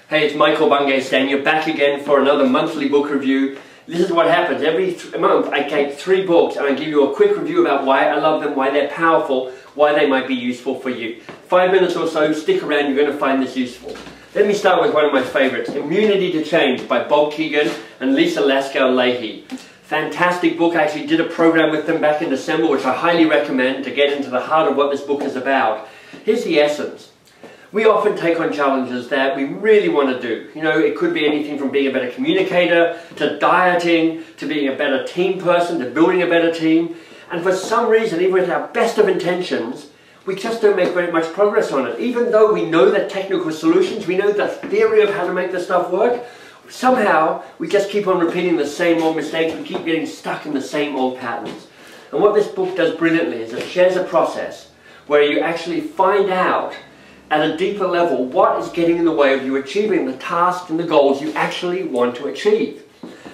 Hey, it's Michael Arbinger saying you're back again for another monthly book review. This is what happens. Every month I take 3 books and I give you a quick review about why I love them, why they're powerful, why they might be useful for you. 5 minutes or so, stick around, you're going to find this useful. Let me start with one of my favorites, Immunity to Change by Keegan and Laskow Lahey. Fantastic book. I actually did a program with them back in December, which I highly recommend to get into the heart of what this book is about. Here's the essence. We often take on challenges that we really want to do. You know, it could be anything from being a better communicator, to dieting, to being a better team person, to building a better team. And for some reason, even with our best of intentions, we just don't make very much progress on it. Even though we know the technical solutions, we know the theory of how to make the stuff work, somehow we just keep on repeating the same old mistakes. We keep getting stuck in the same old patterns. And what this book does brilliantly is it shares a process where you actually find out at a deeper level what is getting in the way of you achieving the tasks and the goals you actually want to achieve.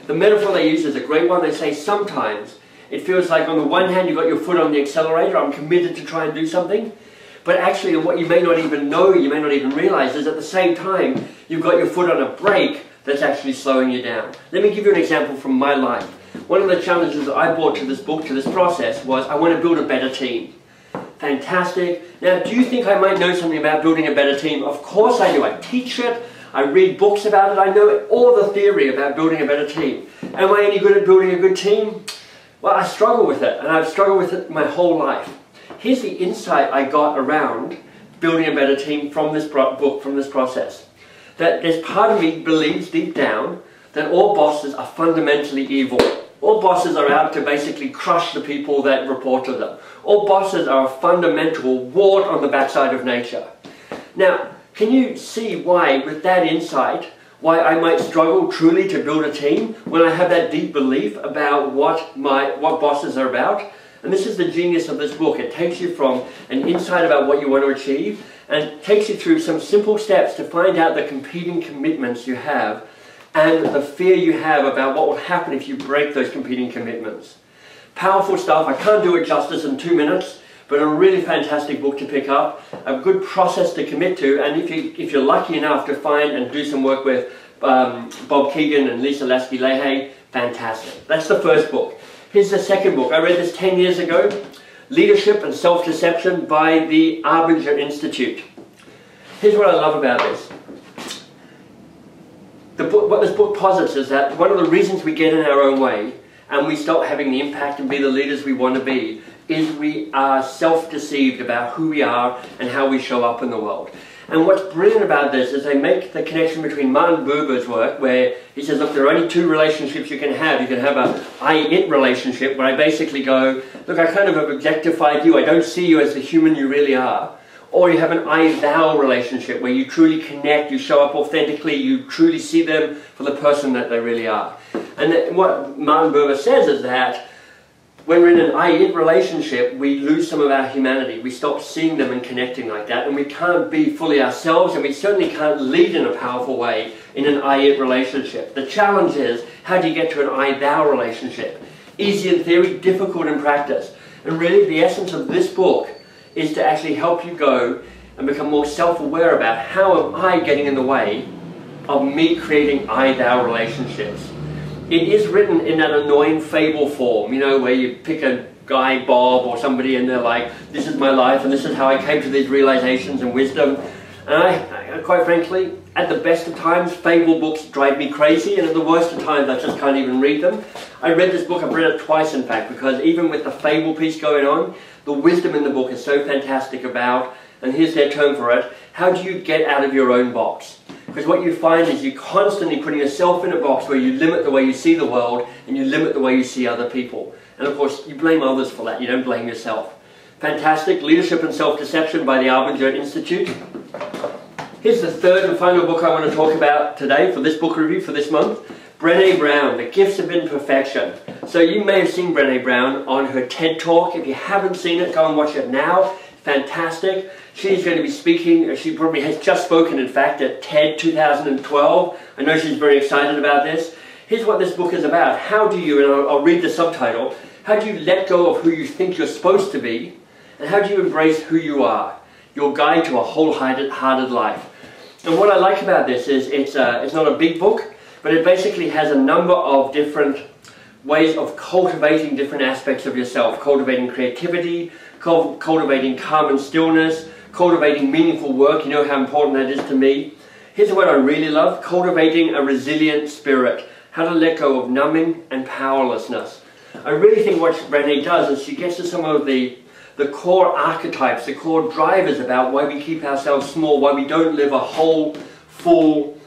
The metaphor they use is a great one. They say sometimes it feels like on the one hand you've got your foot on the accelerator, I'm committed to try and do something, but actually what you may not even know, you may not even realize is at the same time you've got your foot on a brake that's actually slowing you down. Let me give you an example from my life. One of the challenges that I brought to this book, to this process, was I want to build a better team. Fantastic. Now, do you think I might know something about building a better team? Of course I do. I teach it. I read books about it. I know all the theory about building a better team. Am I any good at building a good team? Well, I struggle with it, and I've struggled with it my whole life. Here's the insight I got around building a better team from this book, from this process. That there's part of me believes deep down that all bosses are fundamentally evil. All bosses are out to basically crush the people that report to them. All bosses are a fundamental wart on the backside of nature. Now, can you see why, with that insight, why I might struggle truly to build a team when I have that deep belief about what bosses are about? And this is the genius of this book. It takes you from an insight about what you want to achieve and takes you through some simple steps to find out the competing commitments you have and the fear you have about what will happen if you break those competing commitments. Powerful stuff. I can't do it justice in 2 minutes, but a really fantastic book to pick up, a good process to commit to, and if you're lucky enough to find and do some work with Keegan and Laskow Lahey, fantastic. That's the first book. Here's the second book. I read this 10 years ago, Leadership and Self-Deception by the Arbinger Insititute. Here's what I love about this. What this book posits is that one of the reasons we get in our own way and we stop having the impact and be the leaders we want to be is we are self-deceived about who we are and how we show up in the world. And what's brilliant about this is they make the connection between Martin Buber's work, where he says, look, there are only 2 relationships you can have. You can have a I-it relationship, where I basically go, look, I kind of have objectified you. I don't see you as the human you really are. Or you have an I-thou relationship, where you truly connect, you show up authentically, you truly see them for the person that they really are. And what Martin Buber says is that when we're in an I-it relationship, we lose some of our humanity. We stop seeing them and connecting like that, and we can't be fully ourselves, and we certainly can't lead in a powerful way in an I-it relationship. The challenge is, how do you get to an I-thou relationship? Easy in theory, difficult in practice. And really, the essence of this book is to actually help you go and become more self-aware about how am I getting in the way of me creating I-thou relationships. It is written in that annoying fable form, you know, where you pick a guy, Bob, or somebody, and they're like, this is my life, and this is how I came to these realizations and wisdom. And I quite frankly, at the best of times, fable books drive me crazy, and at the worst of times, I just can't even read them. I read this book, I've read it twice, in fact, because even with the fable piece going on, the wisdom in the book is so fantastic about, and here's their term for it, how do you get out of your own box? Because what you find is you're constantly putting yourself in a box where you limit the way you see the world and you limit the way you see other people. And of course, you blame others for that, you don't blame yourself. Fantastic. Leadership and Self-Deception by the Arbinger Insititute. Here's the third and final book I want to talk about today for this book review for this month. Brene Brown, The Gifts of Imperfection. So you may have seen Brene Brown on her TED Talk. If you haven't seen it, go and watch it now. Fantastic. She's going to be speaking, she probably has just spoken, in fact, at TED 2012. I know she's very excited about this. Here's what this book is about. How do you, and I'll read the subtitle, how do you let go of who you think you're supposed to be, and how do you embrace who you are? Your guide to a wholehearted life. And what I like about this is it's not a big book, but it basically has a number of different ways of cultivating different aspects of yourself. Cultivating creativity, cultivating calm and stillness, cultivating meaningful work. You know how important that is to me. Here's what I really love: cultivating a resilient spirit. How to let go of numbing and powerlessness. I really think what Brene does is she gets to some of the core archetypes, the core drivers about why we keep ourselves small, why we don't live a whole, full,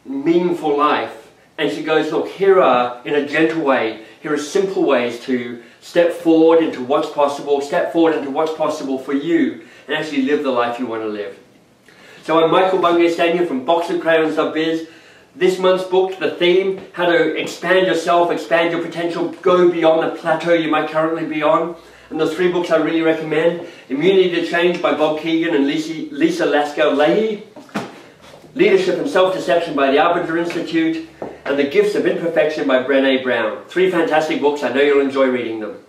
meaningful life. And she goes, look, here are, in a gentle way, here are simple ways to step forward into what's possible, step forward into what's possible for you, and actually live the life you want to live. So I'm Michael Bungay-Stanier from boxofcrayons.biz. This month's book, the theme, how to expand yourself, expand your potential, go beyond the plateau you might currently be on. And the 3 books I really recommend: Immunity to Change by Bob Keegan and Lisa Laskow Lahey, Leadership and Self-Deception by the Arbinger Insititute, and The Gifts of Imperfection by Brene Brown. 3 fantastic books. I know you'll enjoy reading them.